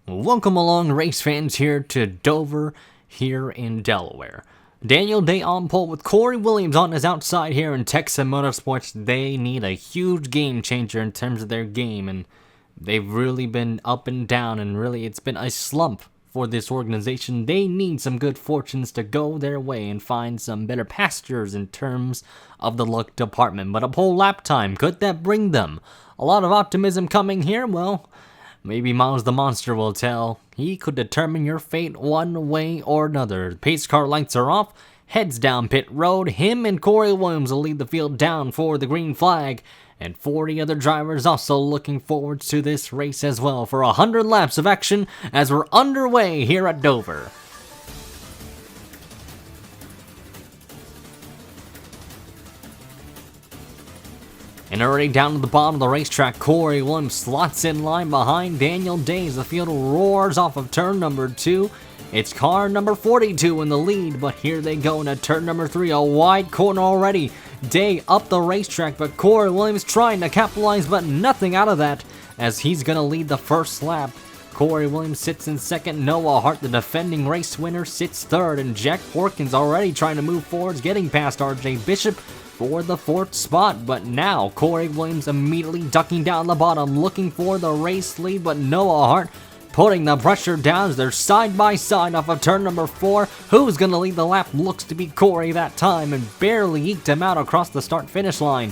Welcome along, race fans, here to Dover, here in Delaware. Daniel Day on pole with Corey Williams on his outside here in Texas Motorsports. They need a huge game changer in terms of their game, and they've really been up and down, and really it's been a slump for this organization. They need some good fortunes to go their way and find some better pastures in terms of the luck department. But a pole lap time, could that bring them? A lot of optimism coming here. Well, maybe Miles the Monster will tell. He could determine your fate one way or another. Pace car lights are off, heads down pit road. Him and Corey Williams will lead the field down for the green flag. And 40 other drivers also looking forward to this race as well for 100 laps of action as we're underway here at Dover. And already down to the bottom of the racetrack, Corey Williams slots in line behind Daniel Day as the field roars off of turn number 2. It's car number 42 in the lead, but here they go into turn number 3, a wide corner already. Day up the racetrack, but Corey Williams trying to capitalize, but nothing out of that as he's going to lead the first lap. Corey Williams sits in second. Noah Hart, the defending race winner, sits third, and Jack Porkins already trying to move forwards, getting past RJ Bishop for the 4th spot. But now Corey Williams immediately ducking down the bottom, looking for the race lead, but Noah Hart putting the pressure down as they're side by side off of turn number 4. Who's going to lead the lap? Looks to be Corey that time, and barely eked him out across the start-finish line.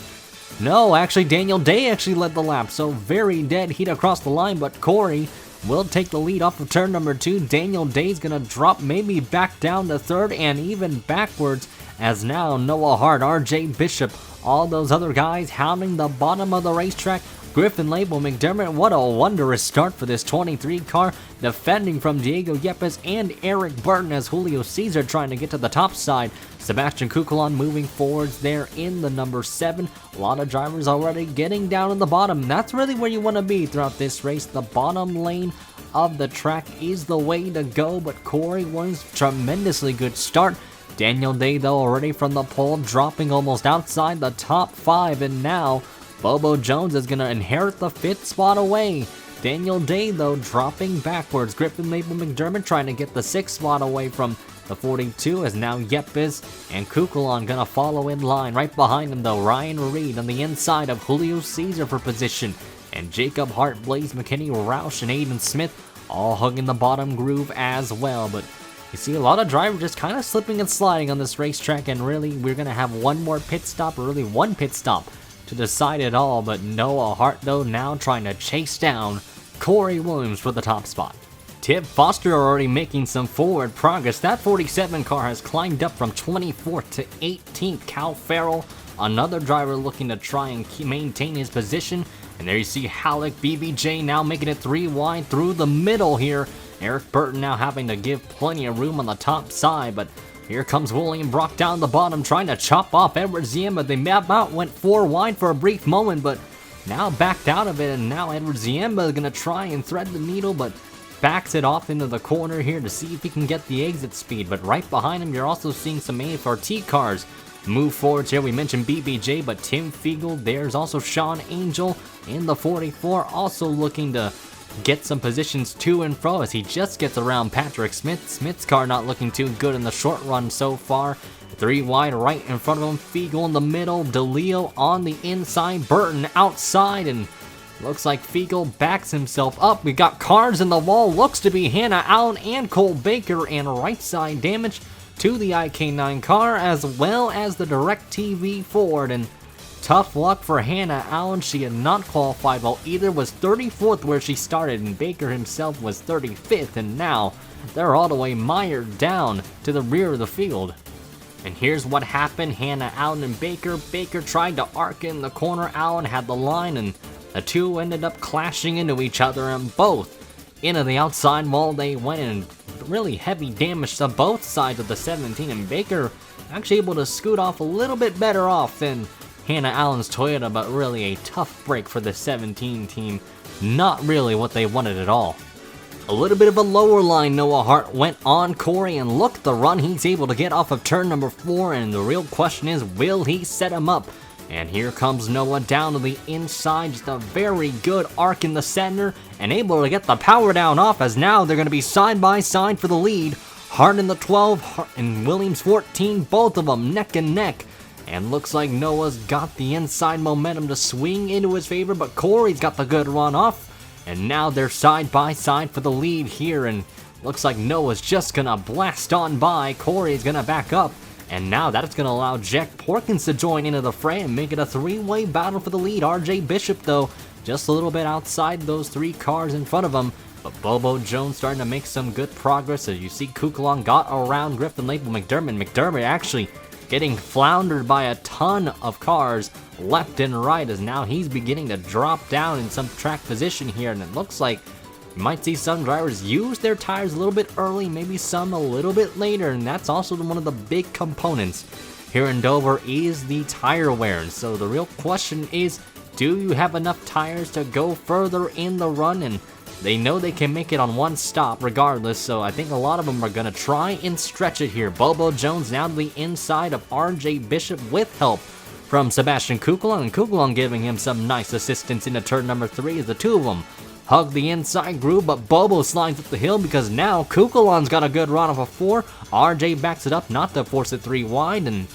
No, actually Daniel Day actually led the lap, so very dead heat across the line, but Corey will take the lead off of turn number 2. Daniel Day's going to drop maybe back down to 3rd and even backwards as now Noah Hart, RJ Bishop, all those other guys hounding the bottom of the racetrack. Griffin Label McDermott, what a wondrous start for this 23 car, defending from Diego Yepes and Eric Burton as Julio Cesar trying to get to the top side. Sebastian Kukulon moving forwards there in the number 7. A lot of drivers already getting down in the bottom. That's really where you want to be throughout this race. The bottom lane of the track is the way to go, but Corey Williams, tremendously good start. Daniel Day, though, already from the pole, dropping almost outside the top 5, and now Bobo Jones is going to inherit the 5th spot away. Daniel Day, though, dropping backwards. Griffin Label McDermott trying to get the 6th spot away from the 42, as now Yepes and Kukulon going to follow in line. Right behind him, though, Ryan Reed on the inside of Julio Cesar for position. And Jacob Hart, Blaze McKinney, Roush, and Aiden Smith all hugging the bottom groove as well. But you see a lot of drivers just kind of slipping and sliding on this racetrack, and really we're going to have one more pit stop, or really one pit stop, to decide it all. But Noah Hart, though, now trying to chase down Corey Williams for the top spot. Tib Foster already making some forward progress. That 47 car has climbed up from 24th to 18th. Cal Farrell, another driver looking to try and maintain his position. And there you see Halleck, BBJ now making it 3 wide through the middle here. Eric Burton now having to give plenty of room on the top side, but here comes William Brock down the bottom trying to chop off Edward Ziemba. They map out, went 4 wide for a brief moment, but now backed out of it, and now Edward Ziemba is going to try and thread the needle, but backs it off into the corner here to see if he can get the exit speed. But right behind him, you're also seeing some AFRT cars move forwards here. We mentioned BBJ, but Tim Fiegel, there's also Sean Angel in the 44, also looking to get some positions to and fro as he just gets around Patrick Smith. Smith's car not looking too good in the short run so far. 3 wide right in front of him, Fiegel in the middle, DeLeo on the inside, Burton outside, and looks like Fiegel backs himself up. We got cars in the wall, looks to be Hannah Allen and Cole Baker, and right side damage to the IK9 car as well as the DirecTV Ford. And tough luck for Hannah Allen. She had not qualified well either, was 34th where she started, and Baker himself was 35th, and now they're all the way mired down to the rear of the field. And here's what happened. Hannah Allen and Baker. Baker tried to arc in the corner. Allen had the line, and the two ended up clashing into each other, and both into the outside wall they went, and really heavy damage to both sides of the 17, and Baker actually able to scoot off a little bit better off than Hannah Allen's Toyota, but really a tough break for the 17 team. Not really what they wanted at all. A little bit of a lower line, Noah Hart went on Corey, and look at the run he's able to get off of turn number 4, and the real question is, will he set him up? And here comes Noah down to the inside, just a very good arc in the center, and able to get the power down off, as now they're going to be side by side for the lead. Hart in the 12 and Williams 14, both of them neck and neck. And looks like Noah's got the inside momentum to swing into his favor, but Corey's got the good run off. And now they're side by side for the lead here, and looks like Noah's just gonna blast on by. Corey's gonna back up, and now that's gonna allow Jack Porkins to join into the fray and make it a three-way battle for the lead. RJ Bishop, though, just a little bit outside those 3 cars in front of him. But Bobo Jones starting to make some good progress. As you see, Kukulon got around Griffin Label McDermott. McDermott actually getting floundered by a ton of cars left and right, as now he's beginning to drop down in some track position here, and it looks like you might see some drivers use their tires a little bit early, maybe some a little bit later, and that's also one of the big components here in Dover is the tire wear. And so the real question is, do you have enough tires to go further in the run? And they know they can make it on one stop regardless, so I think a lot of them are going to try and stretch it here. Bobo Jones now to the inside of RJ Bishop with help from Sebastian Kukulon, and Kukulon giving him some nice assistance into turn number 3 as the two of them hug the inside groove, but Bobo slides up the hill because now Kukulon's got a good run off a 4. RJ backs it up, not to force it 3 wide, and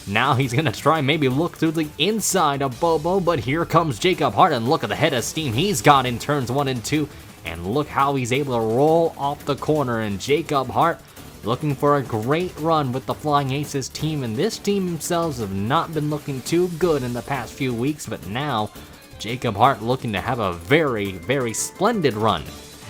now he's going to try maybe look through the inside of Bobo, but here comes Jacob Hart, and look at the head of steam he's got in turns 1 and 2. And look how he's able to roll off the corner. And Jacob Hart looking for a great run with the Flying Aces team. And this team themselves have not been looking too good in the past few weeks. But now, Jacob Hart looking to have a very, very splendid run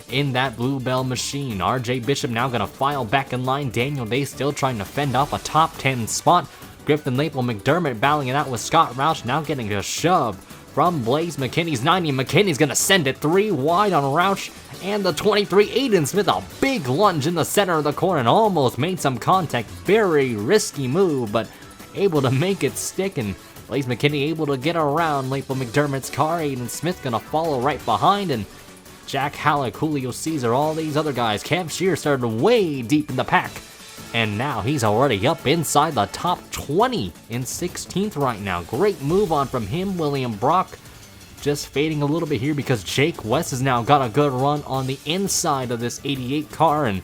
in that Bluebell machine. RJ Bishop now going to file back in line. Daniel Day still trying to fend off a top 10 spot. Griffin Lapel McDermott battling it out with Scott Roush, now getting a shove from Blaze McKinney's 90. McKinney's going to send it 3 wide on Roush, and the 23 Aiden Smith, a big lunge in the center of the corner and almost made some contact. Very risky move, but able to make it stick, and Blaze McKinney able to get around Lapel McDermott's car. Aiden Smith going to follow right behind, and Jack Halleck, Julio Caesar, all these other guys. Kev Shear started way deep in the pack, and now he's already up inside the top 20 in 16th right now. Great move on from him. William Brock just fading a little bit here because Jake West has now got a good run on the inside of this 88 car. And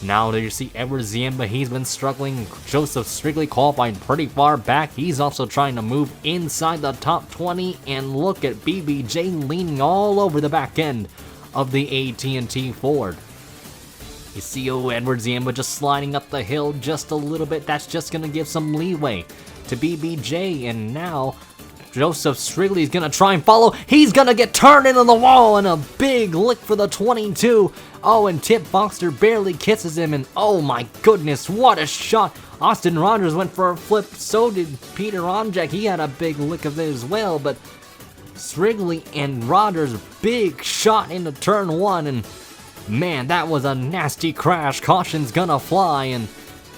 now there you see Edward Ziemba. He's been struggling. Joseph Strigley qualifying pretty far back. He's also trying to move inside the top 20. And look at BBJ leaning all over the back end of the AT&T Ford. You see Edward Ziemba just sliding up the hill just a little bit. That's just going to give some leeway to BBJ. And now Joseph Strigley is going to try and follow. He's going to get turned into the wall, and a big lick for the 22. Oh, and Tip Foster barely kisses him. And oh my goodness, what a shot. Austin Rogers went for a flip. So did Peter Onjak. He had a big lick of it as well. But Strigley and Rogers, big shot into turn 1. And man, that was a nasty crash. Caution's gonna fly, and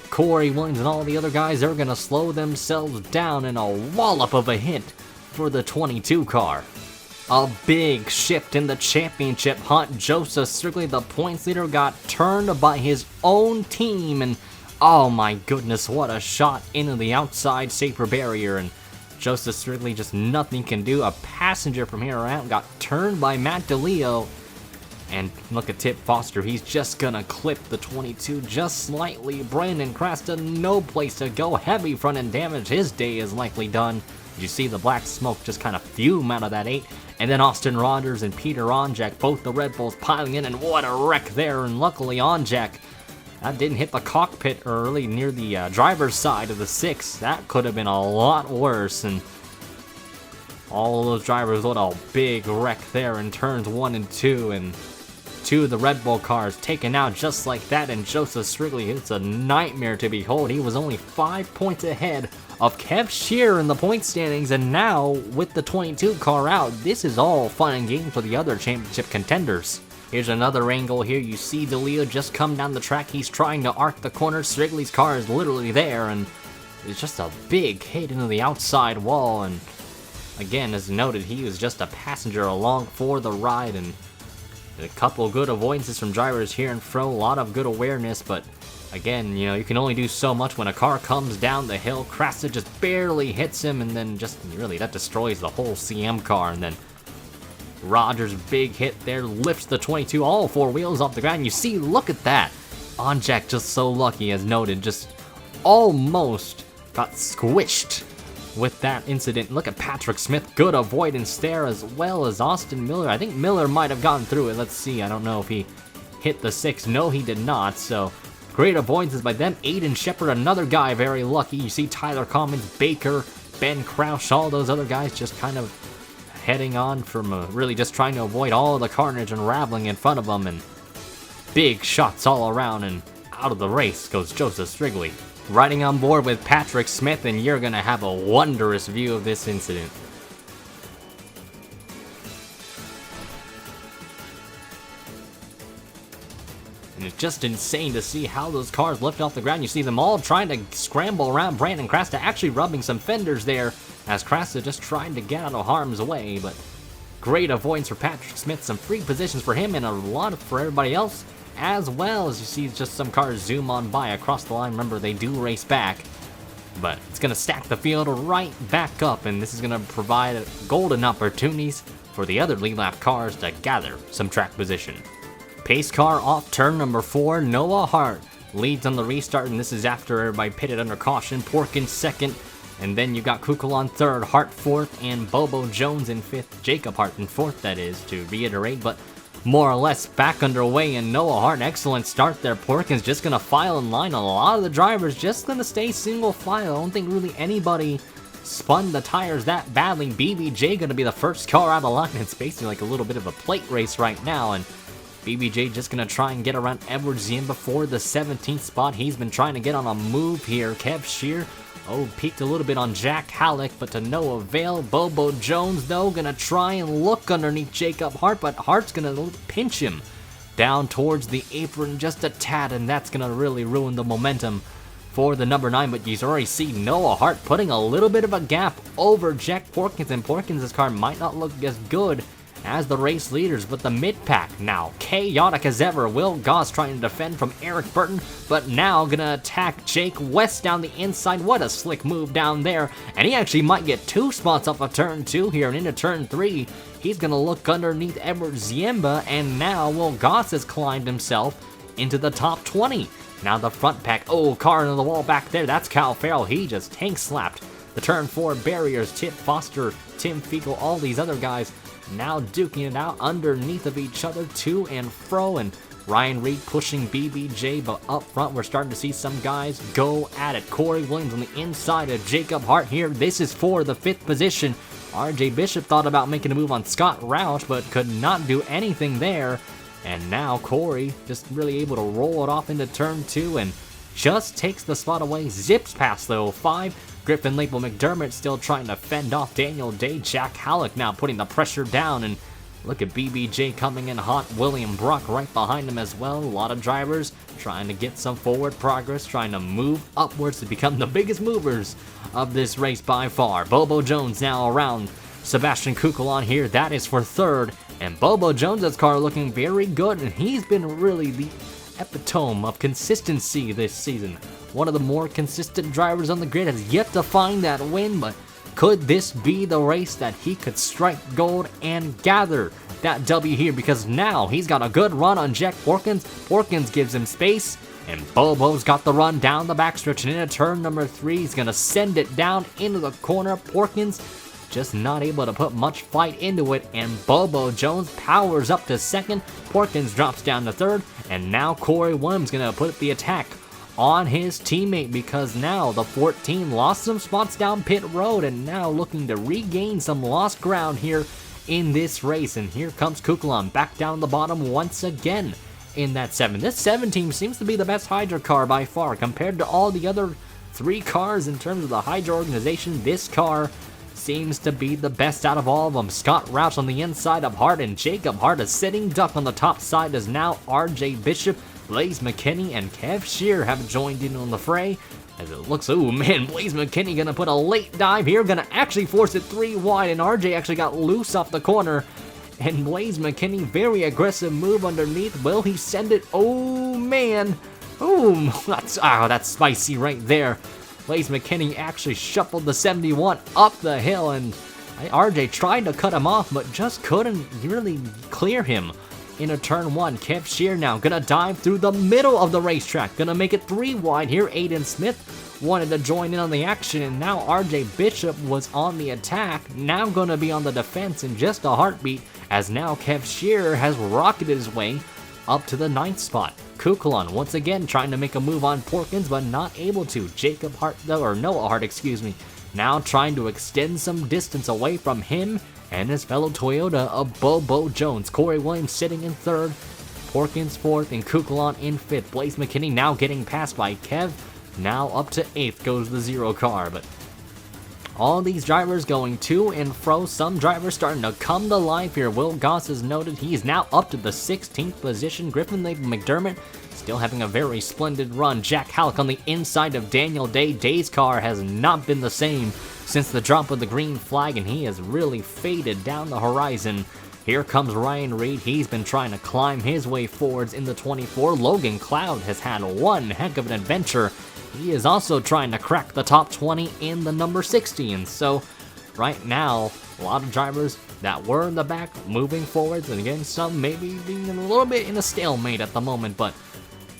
Corey Williams and all the other guys are gonna slow themselves down in a wallop of a hit for the 22 car. A big shift in the championship hunt. Joseph Strigley, the points leader, got turned by his own team, and oh my goodness, what a shot into the outside safer barrier. And Joseph Strigley, just nothing can do. A passenger from here out got turned by Matt DeLeo. And look at Tip Foster, he's just gonna clip the 22 just slightly. Brandon Crasta, no place to go. Heavy front end damage, his day is likely done. You see the black smoke just kind of fume out of that 8. And then Austin Rogers and Peter Onjak, both the Red Bulls piling in, and what a wreck there. And luckily Onjak, that didn't hit the cockpit early near the driver's side of the 6. That could have been a lot worse. And all of those drivers, what a big wreck there in turns 1 and 2. And 2 of the Red Bull cars taken out just like that, and Joseph Strigley, it's a nightmare to behold. He was only 5 points ahead of Kev Shear in the point standings, and now with the 22 car out, this is all fun and games for the other championship contenders. Here's another angle here. You see DeLeo just come down the track. He's trying to arc the corner. Strigley's car is literally there, and it's just a big hit into the outside wall. And again, as noted, he was just a passenger along for the ride, and A couple good avoidances from drivers here and fro, a lot of good awareness, but again, you know, you can only do so much when a car comes down the hill. Krasta just barely hits him, and then just really that destroys the whole CM car. And then Rogers' big hit there lifts the 22, all four wheels off the ground. You see, look at that. Onjack just so lucky, as noted, just almost got squished with that incident. Look at Patrick Smith, good avoidance there, as well as Austin Miller. I think Miller might have gotten through it. Let's see, I don't know if he hit the 6. No, he did not, so great avoidances by them. Aiden Shepard, another guy very lucky. You see Tyler Commons, Baker, Ben Crouch, all those other guys just kind of heading on from really just trying to avoid all of the carnage unraveling in front of them, and big shots all around, and out of the race goes Joseph Strigley. Riding on board with Patrick Smith, and you're going to have a wondrous view of this incident. And it's just insane to see how those cars lift off the ground. You see them all trying to scramble around Brandon Krasta, actually rubbing some fenders there, as Krasta just trying to get out of harm's way. But great avoidance for Patrick Smith, some free positions for him, and a lot for everybody else, as well as you see just some cars zoom on by across the line. Remember, they do race back, but it's going to stack the field right back up, and this is going to provide golden opportunities for the other lead lap cars to gather some track position. Pace car off turn number 4, Noah Hart leads on the restart, and this is after everybody pitted under caution. Porkins second, and then you got Kukul on third, Hart fourth, and Bobo Jones in fifth. Jacob Hart in fourth, that is, to reiterate, but more or less back underway, and Noah Hart, excellent start there. Porkins just going to file in line. A lot of the drivers just going to stay single file. I don't think really anybody spun the tires that badly. BBJ going to be the first car out of line. It's basically like a little bit of a plate race right now, and BBJ just going to try and get around Edward Ziemba for the 17th spot. He's been trying to get on a move here. Kev Shear, peeked a little bit on Jack Halleck, but to no avail. Bobo Jones, though, going to try and look underneath Jacob Hart, but Hart's going to pinch him down towards the apron just a tad, and that's going to really ruin the momentum for the number 9. But you already see Noah Hart putting a little bit of a gap over Jack Porkins, and Porkins' car might not look as good as the race leaders, but the mid-pack now chaotic as ever. Will Goss trying to defend from Eric Burton, but now gonna attack Jake West down the inside. What a slick move down there, and he actually might get 2 spots off of turn 2 here, and into turn 3 he's gonna look underneath Edward Ziemba, and now Will Goss has climbed himself into the top 20. Now the front pack, car into the wall back there, that's Kyle Farrell. He just tank slapped the turn 4 barriers. Tip Foster, Tim Fiegel, all these other guys now duking it out underneath of each other, to and fro, and Ryan Reed pushing BBJ, but up front we're starting to see some guys go at it. Corey Williams on the inside of Jacob Hart here. This is for the 5th position. RJ Bishop thought about making a move on Scott Roush, but could not do anything there. And now Corey just really able to roll it off into turn 2 and just takes the spot away. Zips past the 05. Griffin Lapel McDermott still trying to fend off Daniel Day. Jack Halleck now putting the pressure down, and look at BBJ coming in hot. William Brock right behind him as well. A lot of drivers trying to get some forward progress, trying to move upwards to become the biggest movers of this race by far. Bobo Jones now around Sebastian Kukul on here. That is for 3rd, and Bobo Jones' car looking very good, and he's been really the epitome of consistency this season. One of the more consistent drivers on the grid, has yet to find that win, but could this be the race that he could strike gold and gather that W here? Because now he's got a good run on Jack Porkins. Porkins gives him space, and Bobo's got the run down the backstretch, and into turn number 3, he's going to send it down into the corner. Porkins just not able to put much fight into it, and Bobo Jones powers up to 2nd. Porkins drops down to 3rd, and now Corey Williams going to put the attack on his teammate, because now the 14 lost some spots down pit road, and now looking to regain some lost ground here in this race. And here comes Kukulon back down the bottom once again in that 7. This 7 team seems to be the best Hydra car by far compared to all the other 3 cars in terms of the Hydra organization. This car seems to be the best out of all of them. Scott Roush on the inside of Hart, and Jacob Hart, a sitting duck on the top side, is now RJ Bishop. Blaze McKinney and Kev Shear have joined in on the fray, as it looks, Blaze McKinney gonna put a late dive here, gonna actually force it 3 wide, and RJ actually got loose off the corner, And Blaze McKinney, very aggressive move underneath. Will he send it? Oh, man. Oh, that's spicy right there. Blaze McKinney actually shuffled the 71 up the hill, and RJ tried to cut him off, but just couldn't really clear him. Into turn 1, Kev Shear now gonna dive through the middle of the racetrack. Gonna make it 3 wide here. Aiden Smith wanted to join in on the action, and now RJ Bishop was on the attack. Now gonna be on the defense in just a heartbeat, as now Kev Shear has rocketed his way up to the 9th spot. Kukulon once again trying to make a move on Porkins, but not able to. Noah Hart, now trying to extend some distance away from him and his fellow Toyota of Bobo Jones. Corey Williams sitting in 3rd, Porkins 4th, and Kukulon in 5th. Blaze McKinney now getting passed by Kev. Now up to 8th goes the 0 car, but all these drivers going to and fro. Some drivers starting to come to life here. Will Goss is noted. He's now up to the 16th position. Griffin McDermott still having a very splendid run. Jack Halleck on the inside of Daniel Day. Day's car has not been the same since the drop of the green flag, and he has really faded down the horizon. Here comes Ryan Reed. He's been trying to climb his way forwards in the 24. Logan Cloud has had one heck of an adventure. He is also trying to crack the top 20 in the number 16. So right now, a lot of drivers that were in the back moving forwards, and again, some maybe being a little bit in a stalemate at the moment, but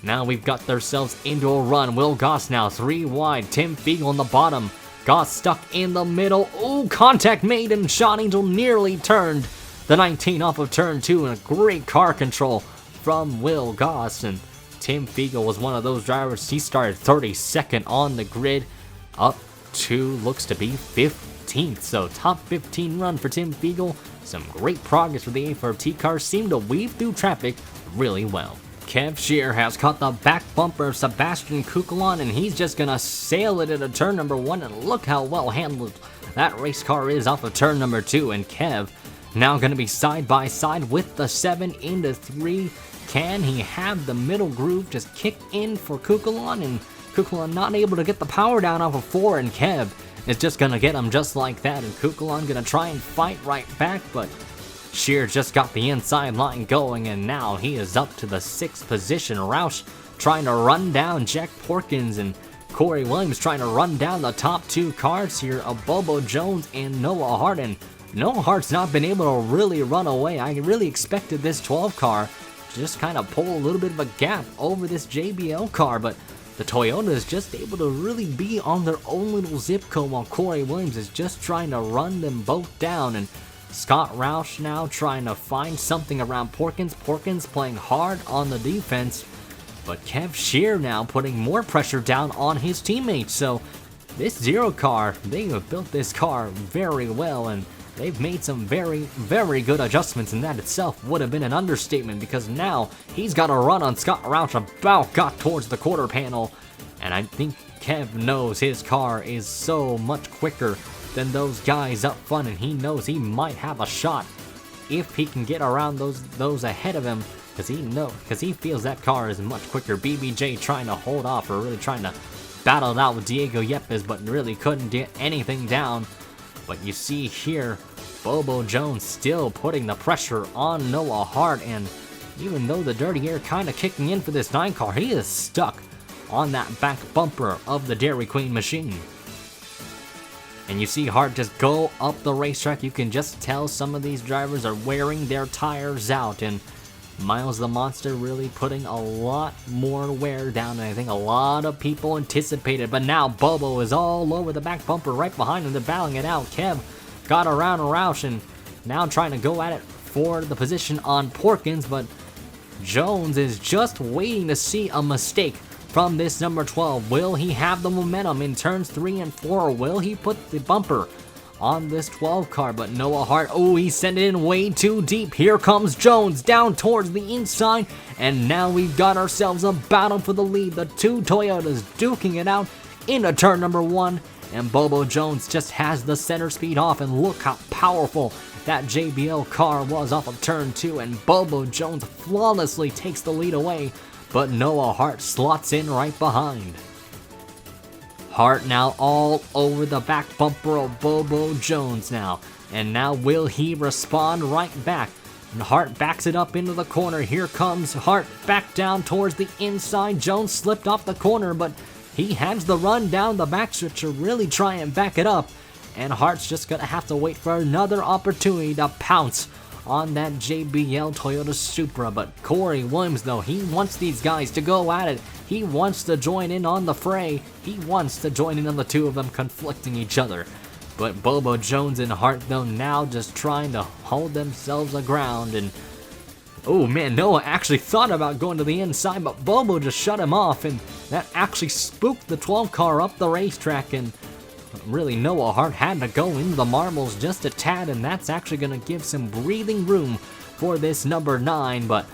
now we've got ourselves into a run. Will Goss now 3 wide. Tim Fiegel on the bottom. Goss stuck in the middle. Oh, contact made, and Sean Angel nearly turned the 19 off of turn 2, and a great car control from Will Goss. And Tim Fiegel was one of those drivers. He started 32nd on the grid, up to looks to be 15th. So top 15 run for Tim Fiegel. Some great progress for the A4T cars. Seem to weave through traffic really well. Kev Shear has caught the back bumper of Sebastian Kukulon, and he's just gonna sail it into turn number 1, and look how well handled that race car is off of turn number 2. And Kev now gonna be side by side with the 7 into 3. Can he have the middle groove just kick in for Kukulon, and Kukulon not able to get the power down off of 4, and Kev is just gonna get him just like that, and Kukulon gonna try and fight right back, but Shear just got the inside line going, and now he is up to the 6th position. Roush trying to run down Jack Porkins, and Corey Williams trying to run down the top 2 cars here of Bobo Jones and Noah Hart, and Noah Hart's not been able to really run away. I really expected this 12 car to just kind of pull a little bit of a gap over this JBL car, but the Toyota is just able to really be on their own little zip code, while Corey Williams is just trying to run them both down. And Scott Roush now trying to find something around Porkins. Porkins playing hard on the defense, but Kev Shear now putting more pressure down on his teammates. So this 0 car, they have built this car very well, and they've made some very, very good adjustments, and that itself would have been an understatement, because now he's got a run on Scott Roush about got towards the quarter panel, and I think Kev knows his car is so much quicker than those guys up front, and he knows he might have a shot if he can get around those ahead of him, because he feels that car is much quicker. BBJ trying to hold off, or really trying to battle it out with Diego Yepes, but really couldn't get anything down. But you see here, Bobo Jones still putting the pressure on Noah Hart, and even though the dirty air kind of kicking in for this 9 car, he is stuck on that back bumper of the Dairy Queen machine. And you see Hart just go up the racetrack. You can just tell some of these drivers are wearing their tires out, and Miles the Monster really putting a lot more wear down than I think a lot of people anticipated. But now Bobo is all over the back bumper right behind him. They're battling it out. Kev got around Roush and now trying to go at it for the position on Porkins, but Jones is just waiting to see a mistake from this number 12. Will he have the momentum in turns 3 and 4? Or will he put the bumper on this 12 car? But Noah Hart, oh, he sent it in way too deep. Here comes Jones down towards the inside, and now we've got ourselves a battle for the lead. The 2 Toyotas duking it out into turn number 1, and Bobo Jones just has the center speed off, and look how powerful that JBL car was off of turn 2, and Bobo Jones flawlessly takes the lead away, but Noah Hart slots in right behind. Hart now all over the back bumper of Bobo Jones now, and now will he respond right back? And Hart backs it up into the corner. Here comes Hart back down towards the inside. Jones slipped off the corner, but he has the run down the backstretch to really try and back it up. And Hart's just going to have to wait for another opportunity to pounce on that JBL Toyota Supra. But Corey Williams, though, he wants these guys to go at it. He wants to join in on the fray. He wants to join in on the two of them conflicting each other. But Bobo Jones and Hart, though, now just trying to hold themselves aground. And oh man, Noah actually thought about going to the inside, but Bobo just shut him off, and that actually spooked the 12 car up the racetrack. And really, Noah Hart had to go into the marbles just a tad, and that's actually going to give some breathing room for this number 9. But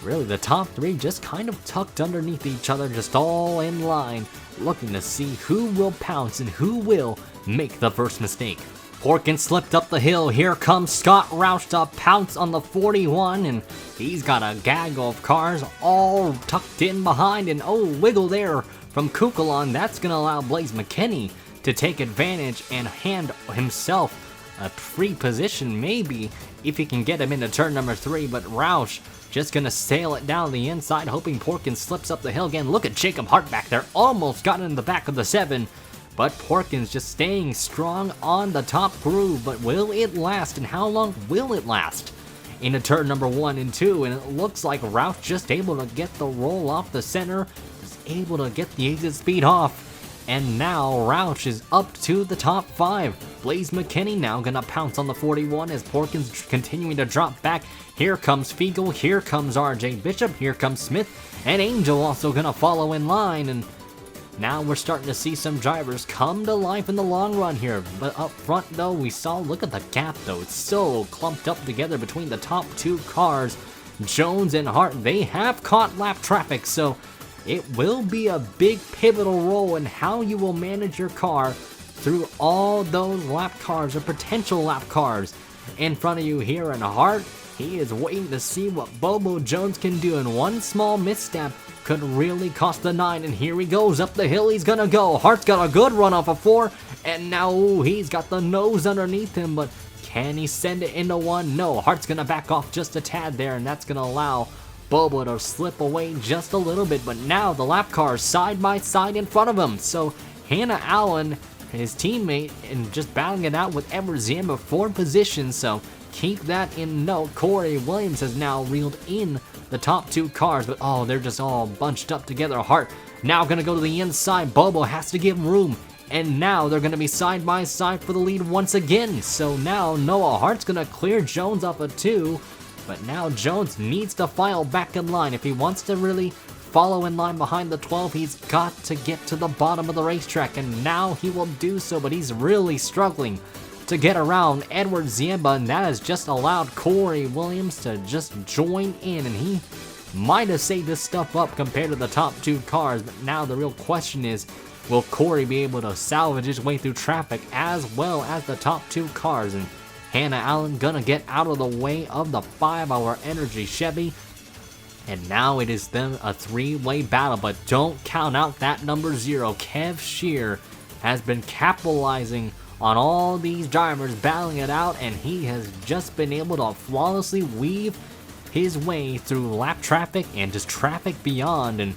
really, the top 3 just kind of tucked underneath each other, just all in line, looking to see who will pounce and who will make the first mistake. Porkins slipped up the hill. Here comes Scott Roush to pounce on the 41, and he's got a gaggle of cars all tucked in behind. And oh, wiggle there from Kukulon. That's going to allow Blaze McKinney to take advantage and hand himself a free position, maybe, if he can get him into turn number 3. But Roush just going to sail it down the inside, hoping Porkins slips up the hill again. Look at Jacob Hart back there. Almost got in the back of the 7. But Porkins just staying strong on the top groove. But will it last? And how long will it last? Into turn number 1 and 2. And it looks like Roush just able to get the roll off the center. Just able to get the exit speed off. And now Roush is up to the top 5. Blaze McKinney now gonna pounce on the 41 as Porkins continuing to drop back. Here comes Fiegel, here comes RJ Bishop, here comes Smith, and Angel also gonna follow in line. And now we're starting to see some drivers come to life in the long run here. But up front though, we saw, look at the gap though. It's so clumped up together between the top 2 cars. Jones and Hart, they have caught lap traffic, so it will be a big pivotal role in how you will manage your car through all those lap cars or potential lap cars in front of you here. And Hart, he is waiting to see what Bobo Jones can do, and one small misstep could really cost the 9. And here he goes up the hill. He's gonna go. Hart's got a good run off of 4, and now he's got the nose underneath him, but can he send it into 1? No, Hart's gonna back off just a tad there, and that's gonna allow Bobo to slip away just a little bit. But now the lap cars side by side in front of him. So Hannah Allen, his teammate, and just battling it out with Edward Zamba for position. So keep that in note. Corey Williams has now reeled in the top 2 cars, but oh, they're just all bunched up together. Hart now gonna go to the inside. Bobo has to give him room, and now they're gonna be side by side for the lead once again. So now Noah Hart's gonna clear Jones off of 2. But now Jones needs to file back in line. If he wants to really follow in line behind the 12, he's got to get to the bottom of the racetrack, and now he will do so. But he's really struggling to get around Edward Ziemba, and that has just allowed Corey Williams to just join in, and he might have saved this stuff up compared to the top 2 cars. But now the real question is, will Corey be able to salvage his way through traffic as well as the top 2 cars? And Hannah Allen gonna get out of the way of the 5-hour Energy Chevy. And now it is them a 3-way battle, but don't count out that number 0. Kev Shear has been capitalizing on all these drivers battling it out, and he has just been able to flawlessly weave his way through lap traffic and just traffic beyond, and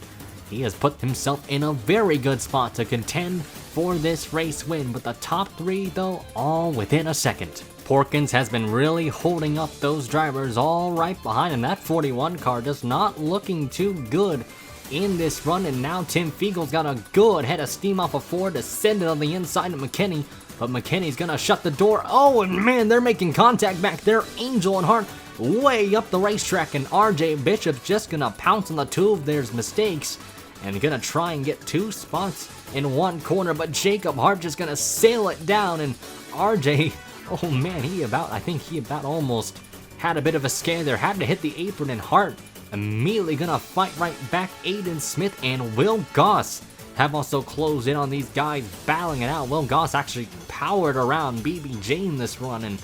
he has put himself in a very good spot to contend for this race win. But the top 3 though, all within a second. Porkins has been really holding up those drivers all right behind him. That 41 car just not looking too good in this run, and now Tim Fiegel's got a good head of steam off of 4 to send it on the inside of McKinney, but McKinney's gonna shut the door. Oh, and man, they're making contact back there. Angel and Hart way up the racetrack, and RJ Bishop's just gonna pounce on the 2 of their mistakes and gonna try and get 2 spots in 1 corner, but Jacob Hart just gonna sail it down, and RJ, oh man, I think he about almost had a bit of a scare there, had to hit the apron, and Hart immediately gonna fight right back. Aiden Smith and Will Goss have also closed in on these guys battling it out. Will Goss actually powered around BBJ in this run, and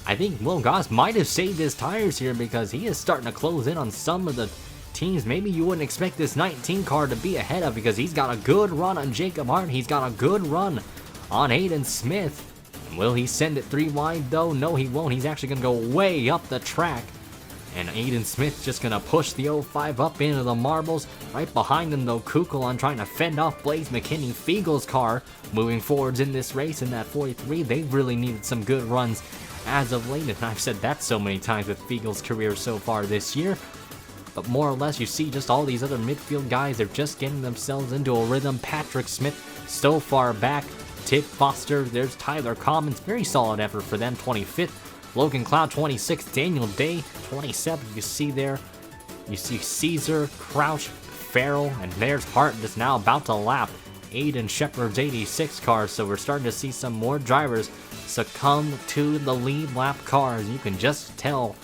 I think Will Goss might have saved his tires here because he is starting to close in on some of the teams maybe you wouldn't expect this 19 car to be ahead of, because he's got a good run on Jacob Hart, he's got a good run on Aiden Smith. Will he send it 3 wide though? No, he won't. He's actually going to go way up the track And Aiden Smith just gonna push the 05 up into the marbles. Right behind them though, Kukulon trying to fend off Blaze McKinney. Fiegel's car moving forwards in this race in that 43. They've really needed some good runs as of late, and I've said that so many times with Fiegel's career so far this year. But more or less, you see just all these other midfield guys, they're just getting themselves into a rhythm. Patrick Smith so far back. Tick Foster, there's Tyler Commons, very solid effort for them, 25th. Logan Cloud, 26th. Daniel Day, 27th. You see there, you see Caesar, Crouch, Farrell, and there's Hart that's now about to lap Aiden Shepard's 86 car. So we're starting to see some more drivers succumb to the lead lap cars. You can just tell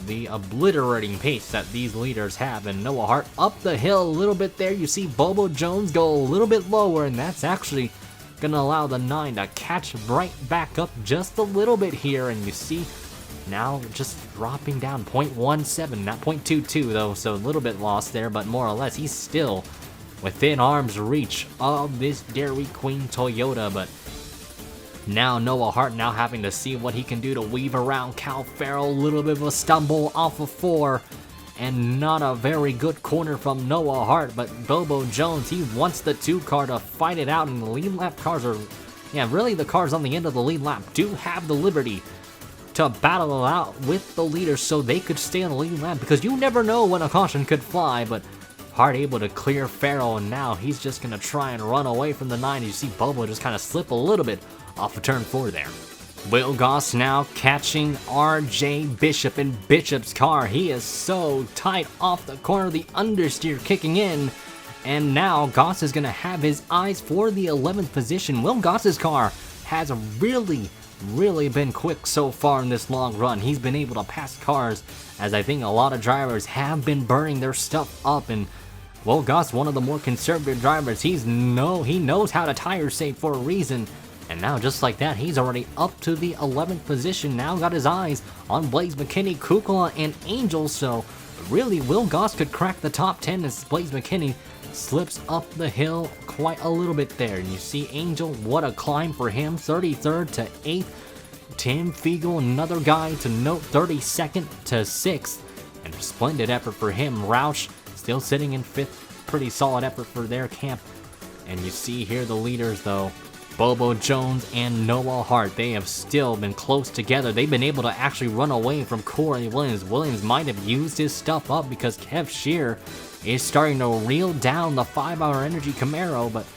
the obliterating pace that these leaders have. And Noah Hart up the hill a little bit there. You see Bobo Jones go a little bit lower, and that's actually gonna allow the 9 to catch right back up just a little bit here. And you see now just dropping down 0.17, not 0.22 though, so a little bit lost there, but more or less he's still within arm's reach of this Dairy Queen Toyota. But now Noah Hart now having to see what he can do to weave around Cal Farrell. A little bit of a stumble off of 4, and not a very good corner from Noah Hart. But Bobo Jones, he wants the 2 car to fight it out, and the lead lap cars are, yeah, really the cars on the end of the lead lap do have the liberty to battle it out with the leaders so they could stay on the lead lap, because you never know when a caution could fly. But Hart able to clear Farrell, and now he's just going to try and run away from the 9. You see Bobo just kind of slip a little bit off of turn 4 there. Will Goss now catching RJ Bishop in Bishop's car. He is so tight off the corner, the understeer kicking in. And now Goss is going to have his eyes for the 11th position. Will Goss's car has really been quick so far in this long run. He's been able to pass cars, as I think a lot of drivers have been burning their stuff up. And Will Goss, one of the more conservative drivers, he knows how to tire save for a reason. And now just like that, he's already up to the 11th position. Now got his eyes on Blaze McKinney, Kukla, and Angel. So really, Will Goss could crack the top 10 as Blaze McKinney slips up the hill quite a little bit there. And you see Angel, what a climb for him, 33rd to 8th. Tim Fiegel, another guy to note, 32nd to 6th. And a splendid effort for him. Roush still sitting in 5th. Pretty solid effort for their camp. And you see here the leaders though, Bobo Jones and Noah Hart, they have still been close together. They've been able to actually run away from Corey Williams. Williams might have used his stuff up because Kev Shear is starting to reel down the 5-hour Energy Camaro, but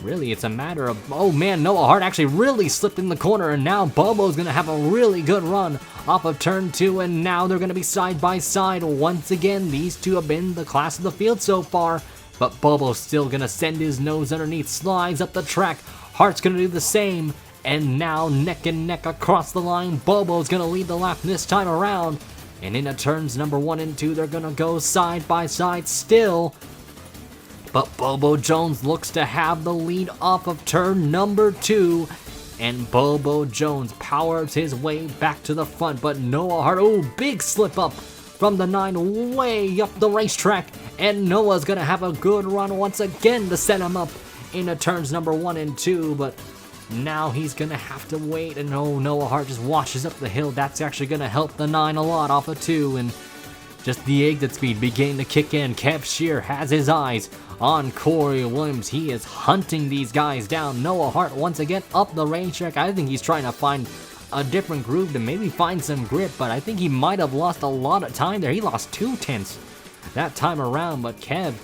really it's a matter of, oh man, Noah Hart actually really slipped in the corner, and now Bobo's going to have a really good run off of turn 2, and now they're going to be side by side once again. These two have been the class of the field so far, but Bobo's still going to send his nose underneath, slides up the track. Hart's going to do the same, and now neck and neck across the line. Bobo's going to lead the lap this time around, and into turns number 1 and 2, they're going to go side by side still. But Bobo Jones looks to have the lead off of turn number 2, and Bobo Jones powers his way back to the front. But Noah Hart, oh, big slip up from the 9 way up the racetrack, and Noah's going to have a good run once again to set him up into turns number 1 and 2, but now he's gonna have to wait, and oh, Noah Hart just washes up the hill. That's actually gonna help the 9 a lot off of 2, and just the exit speed beginning to kick in. Kev Shear has his eyes on Corey Williams. He is hunting these guys down. Noah Hart once again up the racetrack. I think he's trying to find a different groove to maybe find some grip, but I think he might have lost a lot of time there. He lost 2 tenths that time around, but Kev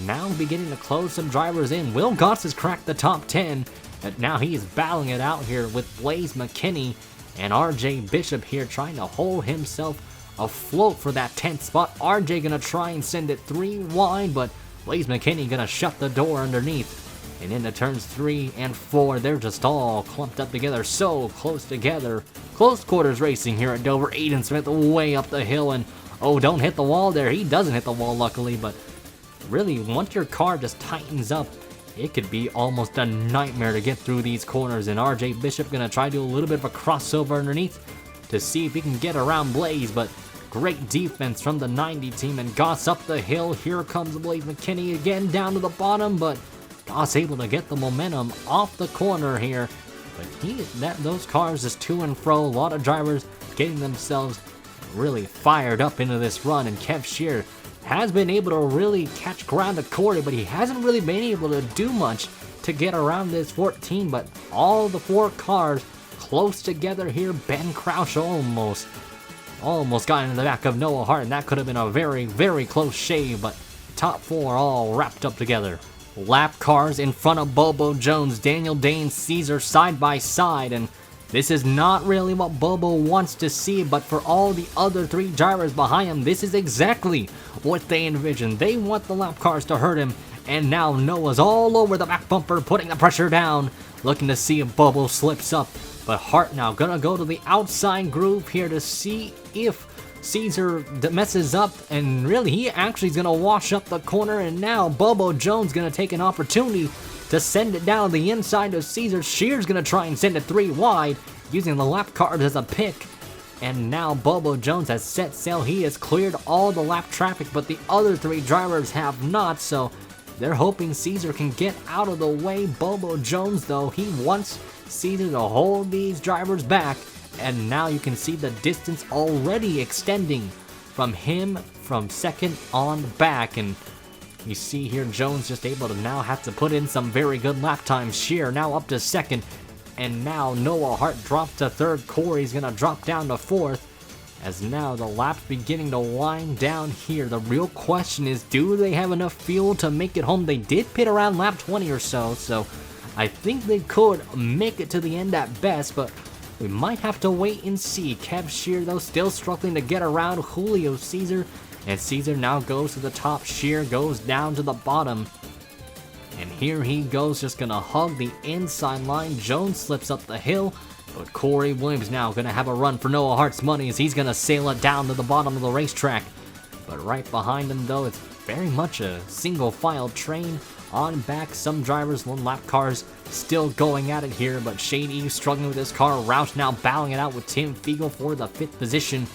now beginning to close some drivers in. Will Goss has cracked the top 10, but now he is battling it out here with Blaze McKinney and RJ Bishop here trying to hold himself afloat for that 10th spot. RJ gonna try and send it 3 wide, but Blaze McKinney gonna shut the door underneath. And into turns 3 and 4, they're just all clumped up together, so close together. Close quarters racing here at Dover. Aiden Smith way up the hill, and oh, don't hit the wall there. He doesn't hit the wall luckily, but really, once your car just tightens up, it could be almost a nightmare to get through these corners. And RJ Bishop gonna try to do a little bit of a crossover underneath to see if he can get around Blaze, but great defense from the 90 team, and Goss up the hill. Here comes Blaze McKinney again down to the bottom, but Goss able to get the momentum off the corner here. But those cars just to and fro, a lot of drivers getting themselves really fired up into this run, and Kev Shear has been able to really catch ground to Corey, but he hasn't really been able to do much to get around this 14, but all the 4 cars close together here. Ben Crouch almost got into the back of Noah Hart, and that could have been a very, very close shave, but top 4 all wrapped up together. Lap cars in front of Bobo Jones, Daniel Day and Caesar side by side, and this is not really what Bobo wants to see, but for all the other 3 drivers behind him, this is exactly what they envisioned. They want the lap cars to hurt him, and now Noah's all over the back bumper, putting the pressure down, looking to see if Bobo slips up. But Hart now gonna go to the outside groove here to see if Caesar messes up, and really he actually is gonna wash up the corner, and now Bobo Jones gonna take an opportunity to send it down the inside of Caesar. Shear's gonna try and send it 3 wide, using the lap cars as a pick. And now Bobo Jones has set sail. He has cleared all the lap traffic, but the other 3 drivers have not, so they're hoping Caesar can get out of the way. Bobo Jones, though, he wants Caesar to hold these drivers back, and now you can see the distance already extending from him from second on back, and you see here Jones just able to now have to put in some very good lap times. Shear now up to second, and now Noah Hart dropped to third. Corey's gonna drop down to fourth, as now the lap's beginning to wind down here. The real question is, do they have enough fuel to make it home? They did pit around lap 20 or so, so I think they could make it to the end at best, but we might have to wait and see. Kev Shear, though, still struggling to get around Julio Caesar, and Caesar now goes to the top. Shear goes down to the bottom, and here he goes, just gonna hug the inside line. Jones slips up the hill, but Corey Williams now gonna have a run for Noah Hart's money as he's gonna sail it down to the bottom of the racetrack. But right behind him, though, it's very much a single file train on back. Some drivers, 1 lap cars still going at it here, but Shane Eve struggling with his car. Roush now battling it out with Tim Fiegel for the 5th position,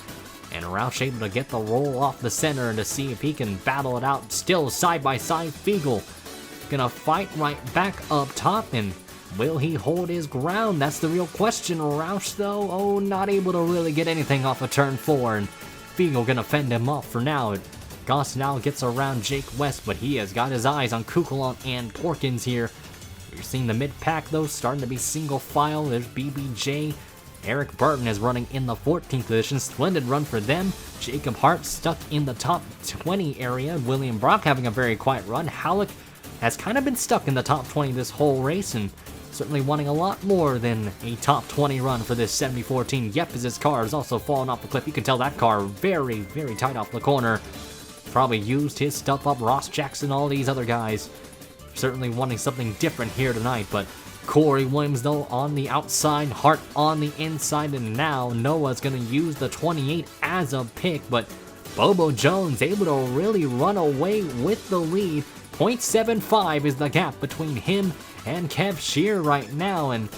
and Roush able to get the roll off the center to see if he can battle it out. Still side by side, Fiegel gonna fight right back up top, and will he hold his ground? That's the real question. Roush, though, oh, not able to really get anything off of turn 4, and Fiegel gonna fend him off for now. Goss now gets around Jake West, but he has got his eyes on Kukulon and Porkins here. You're seeing the mid-pack, though, starting to be single file. There's BBJ. Eric Burton is running in the 14th position. Splendid run for them. Jacob Hart stuck in the top 20 area. William Brock having a very quiet run. Halleck has kind of been stuck in the top 20 this whole race, and certainly wanting a lot more than a top 20 run for this 7014. Yep, as his car is also falling off the cliff. You can tell that car very, very tight off the corner. Probably used his stuff up. Ross Jackson, all these other guys certainly wanting something different here tonight, but Corey Williams, though, on the outside, Hart on the inside, and now Noah's going to use the 28 as a pick, but Bobo Jones able to really run away with the lead. 0.75 is the gap between him and Kev Shear right now, and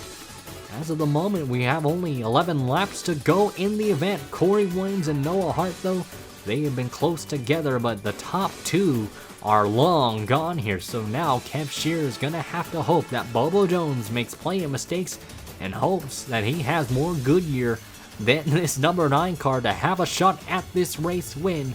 as of the moment, we have only 11 laps to go in the event. Corey Williams and Noah Hart, though, they have been close together, but the top 2 are long gone here. So now Kev Shear is going to have to hope that Bobo Jones makes plenty of mistakes and hopes that he has more Goodyear than this number 9 car to have a shot at this race win.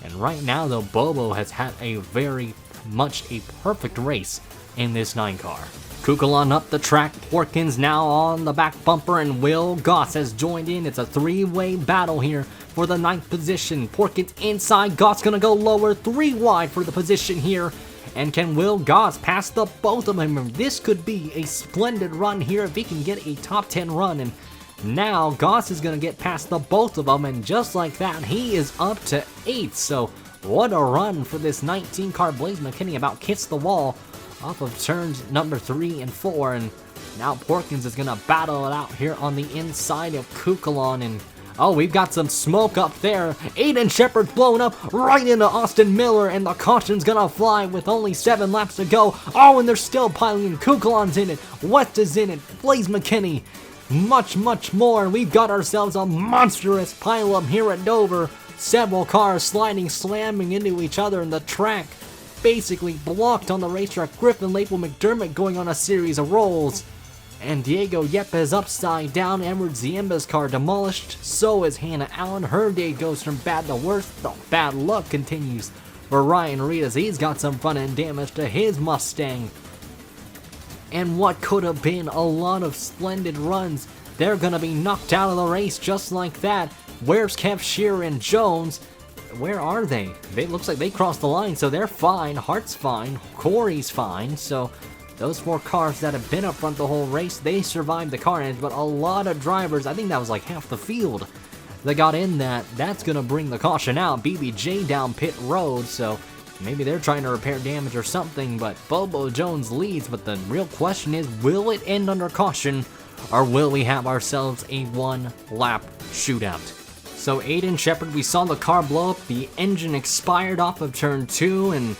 And right now, though, Bobo has had a very much a perfect race in this 9 car. Kukulon up the track, Porkins now on the back bumper, and Will Goss has joined in. It's a 3-way battle here for the 9th position. Porkins inside, Goss gonna go lower, 3 wide for the position here. And can Will Goss pass the both of them? This could be a splendid run here if he can get a top 10 run. And now Goss is gonna get past the both of them, and just like that, he is up to 8. So what a run for this 19 car. Blaze McKinney about hits the wall off of turns number 3 and 4, and now Porkins is gonna battle it out here on the inside of Kukulon, and oh, we've got some smoke up there. Aiden Shepard's blown up right into Austin Miller, and the caution's gonna fly with only 7 laps to go. Oh, and they're still piling in. Kukulon's in it, West is in it, Blaze McKinney, much, much more, and we've got ourselves a monstrous pileup here at Dover. Several cars sliding, slamming into each other, and the track basically blocked on the racetrack. Griffin Laple McDermott going on a series of rolls. And Diego Yepes upside down. Edward Ziemba's car demolished. So is Hannah Allen. Her day goes from bad to worse. The bad luck continues for Ryan Reed as he's got some front-end damage to his Mustang. And what could have been a lot of splendid runs, they're gonna be knocked out of the race just like that. Where's Kev, Shearer, and Jones? Where are they? It looks like they crossed the line, so they're fine. Hart's fine. Corey's fine. So those 4 cars that have been up front the whole race, they survived the carnage, but a lot of drivers, I think that was like half the field, that got in that. That's gonna bring the caution out. BBJ down pit road, so maybe they're trying to repair damage or something, but Bobo Jones leads. But the real question is, will it end under caution, or will we have ourselves a 1-lap shootout? So Aiden Shepard, we saw the car blow up, the engine expired off of turn 2, and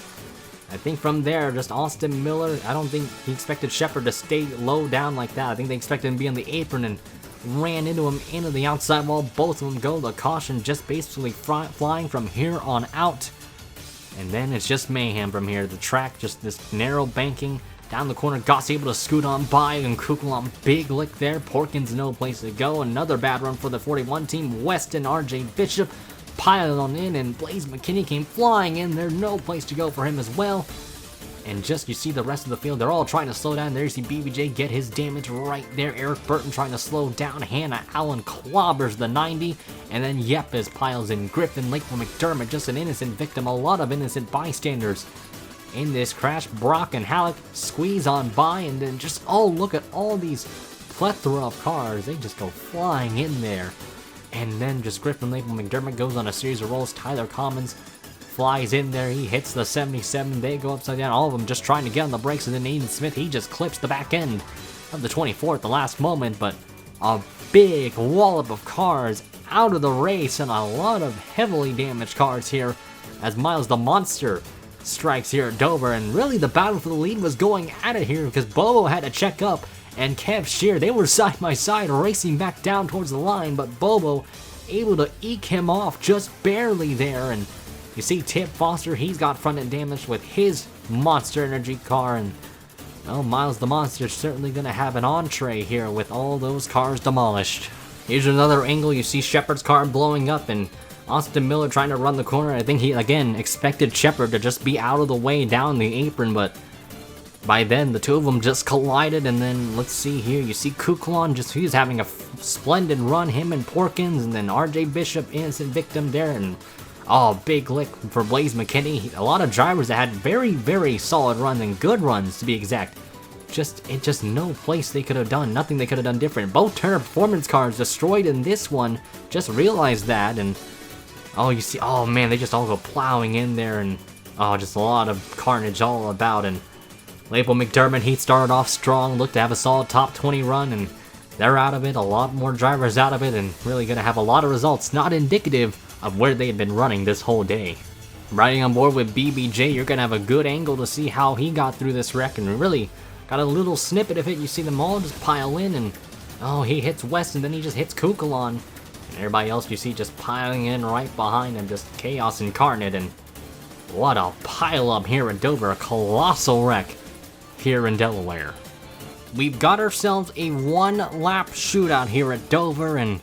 I think from there, just Austin Miller, I don't think he expected Shepard to stay low down like that. I think they expected him to be on the apron and ran into him into the outside wall. Both of them go. The caution just basically flying from here on out. And then it's just mayhem from here. The track, just this narrow banking. Down the corner, Goss able to scoot on by, and Kukulon big lick there. Porkins no place to go. Another bad run for the 41 team. Weston, RJ Bishop piled on in, and Blaze McKinney came flying in there. No place to go for him as well. And just, you see the rest of the field, they're all trying to slow down. There you see BBJ get his damage right there. Eric Burton trying to slow down. Hannah Allen clobbers the 90. And then Yepes piles in. Griffin, Lakeland, McDermott, just an innocent victim. A lot of innocent bystanders in this crash. Brock and Halleck squeeze on by, and then just, oh, look at all these plethora of cars. They just go flying in there. And then just Griffin, Lakeland, McDermott goes on a series of rolls. Tyler Commons flies in there. He hits the 77. They go upside down. All of them just trying to get on the brakes. And then Aiden Smith, he just clips the back end of the 24 at the last moment. But a big wallop of cars out of the race, and a lot of heavily damaged cars here as Miles the Monster strikes here at Dover. And really the battle for the lead was going at it here, because Bobo had to check up, and Kev Shear, they were side by side racing back down towards the line, but Bobo able to eke him off just barely there. And you see Tip Foster, he's got front end damage with his Monster Energy car, and well, Miles the Monster's certainly gonna have an entree here with all those cars demolished. Here's another angle. You see Shepard's car blowing up, and Austin Miller trying to run the corner. I think he, again, expected Shepard to just be out of the way down the apron, but by then the two of them just collided. And then let's see here, you see Kukulon, just, he's having a splendid run, him and Porkins, and then RJ Bishop, innocent victim there, and oh, big lick for Blaze McKinney. A lot of drivers that had very, very solid runs, and good runs to be exact. Just no place they could have done, nothing they could have done different. Both Turner Performance cars destroyed in this one, just realized that. And oh, you see, oh man, they just all go plowing in there, and oh, just a lot of carnage all about. And Label McDermott, he started off strong, looked to have a solid top 20 run, and they're out of it. A lot more drivers out of it, and really gonna have a lot of results not indicative of where they had been running this whole day. Riding on board with BBJ, you're gonna have a good angle to see how he got through this wreck, and really got a little snippet of it. You see them all just pile in, and oh, he hits West, and then he just hits Kukulon. And everybody else you see just piling in right behind him, just chaos incarnate. And what a pile up here in Dover, a colossal wreck here in Delaware. We've got ourselves a 1-lap shootout here at Dover, and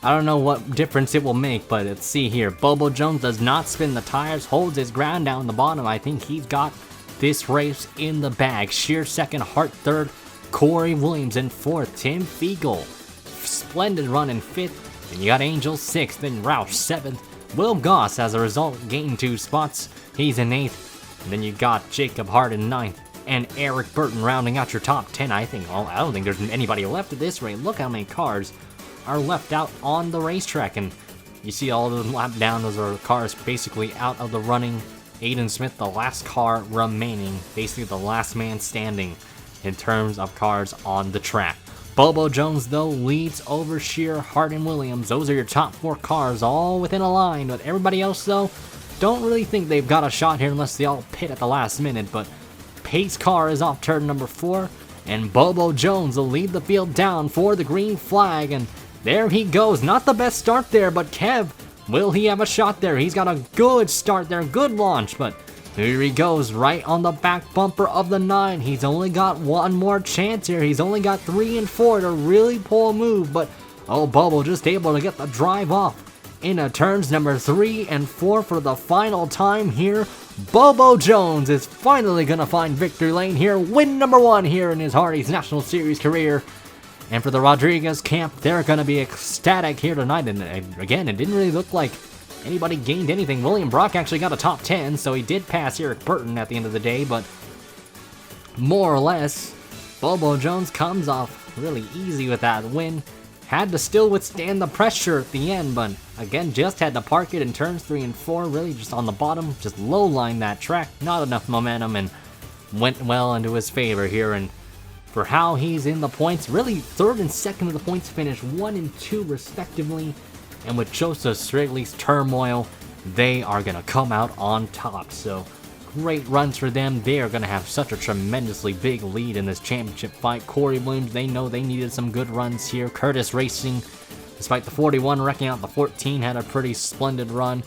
I don't know what difference it will make, but let's see here. Bobo Jones does not spin the tires, holds his ground down the bottom. I think he's got this race in the bag. Shear second, Hart third, Corey Williams in fourth, Tim Fiegel, splendid run in fifth, and you got Angel sixth, then Roush seventh. Will Goss, as a result, gained 2 spots. He's in 8th. And then you got Jacob Hart in 9th. And Eric Burton rounding out your top 10, I think. Well, I don't think there's anybody left at this rate. Look how many cars are left out on the racetrack. And you see all of them lapped down. Those are cars basically out of the running. Aiden Smith, the last car remaining. Basically the last man standing in terms of cars on the track. Bobo Jones, though, leads over Shear, Hart, and Williams. Those are your top 4 cars, all within a line. But everybody else, though, don't really think they've got a shot here unless they all pit at the last minute. But Pace car is off turn number 4, and Bobo Jones will lead the field down for the green flag. And there he goes. Not the best start there, but Kev, will he have a shot there? He's got a good start there, good launch, but Here he goes, right on the back bumper of the 9. He's only got one more chance here. He's only got 3 and 4 to really pull a move, but oh, Bobo just able to get the drive off into turns number 3 and 4 for the final time here. Bobo Jones is finally going to find victory lane here. Win number 1 here in his Hardee's National Series career. And for the Rodriguez camp, they're going to be ecstatic here tonight. And again, it didn't really look like anybody gained anything. William Brock actually got a top 10, so he did pass Eric Burton at the end of the day, but more or less, Bobo Jones comes off really easy with that win. Had to still withstand the pressure at the end, but again, just had to park it in turns 3 and 4, really just on the bottom, just low line that track, not enough momentum, and went well into his favor here. And for how he's in the points, really 3rd and 2nd of the points finish, 1 and 2 respectively. And with Joseph Strigley's turmoil, they are going to come out on top. So great runs for them. They are going to have such a tremendously big lead in this championship fight. Corey Williams, they know they needed some good runs here. Curtis Racing, despite the 41 wrecking out the 14, had a pretty splendid run.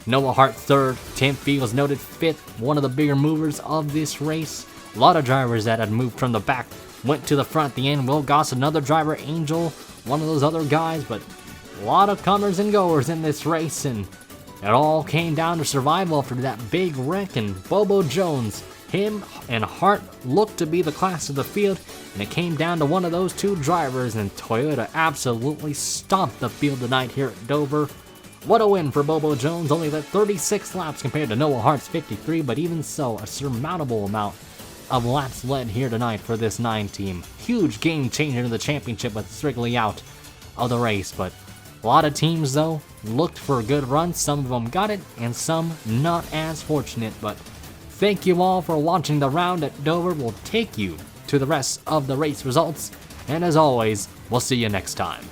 Noah Hart 3rd. Tim Fields noted 5th, one of the bigger movers of this race. A lot of drivers that had moved from the back went to the front at the end. Will Goss, another driver. Angel, one of those other guys, but a lot of comers and goers in this race, and it all came down to survival after that big wreck. And Bobo Jones, him and Hart looked to be the class of the field, and it came down to one of those 2 drivers, and Toyota absolutely stomped the field tonight here at Dover. What a win for Bobo Jones, only led 36 laps compared to Noah Hart's 53, but even so, a surmountable amount of laps led here tonight for this 9 team. Huge game changer in the championship with Strigley out of the race, but a lot of teams, though, looked for a good run. Some of them got it, and some not as fortunate. But thank you all for watching the round at Dover. We'll take you to the rest of the race results. And as always, we'll see you next time.